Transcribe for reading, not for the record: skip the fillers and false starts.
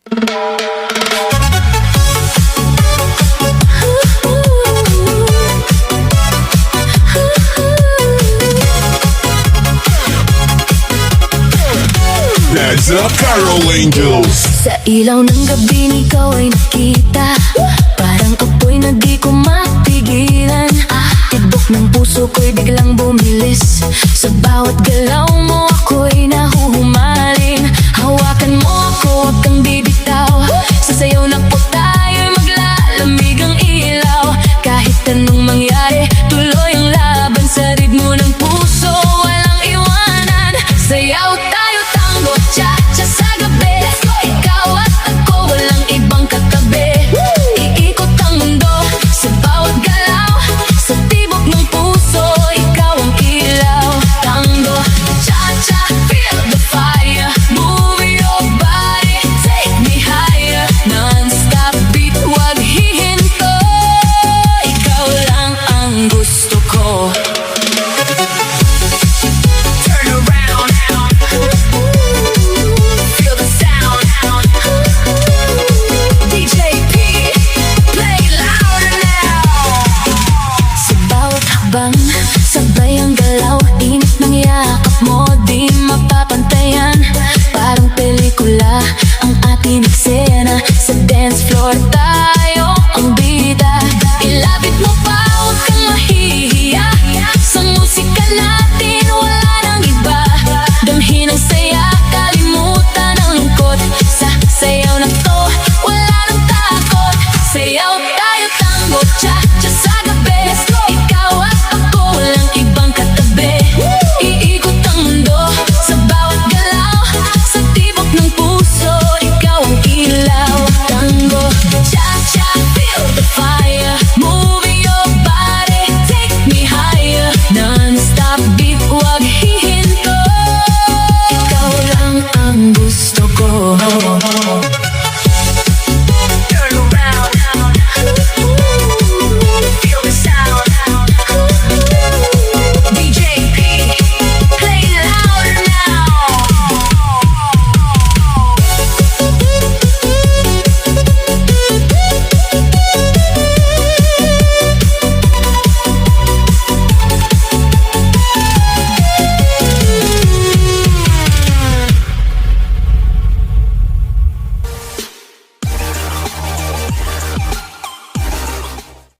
That's the Carol Angels. Sa ilaw ng gabi ikaw ay nakita, parang apoy na di ko mapigilan. Tibok ng puso ko'y biglang bumilis, sa bawat galaw mo ako'y nahuhumaling. Hawakan mo ako, wag kang bibitaw, sasayaw na po tayo'y maglalamig ang ilaw. Kahit anong mangyari, tuloy ang laban sa ritmo ng puso, walang iwanan. Sayaw tayo, tango, cha-cha sa gabi. Ikaw at ako, walang ibang katabi. Iikot ang mundo sa bawat galaw, sa tibok ng puso, ikaw ang ilaw. Tango, cha-cha, feel the fire, move your body, take me higher. Non-stop beat, wag hihinto, ikaw lang ang gusto ko. Sabay ang galaw, init ng yakap mo, di mapapantayan. Parang pelikula ang ating eksena sa dance floor tayo.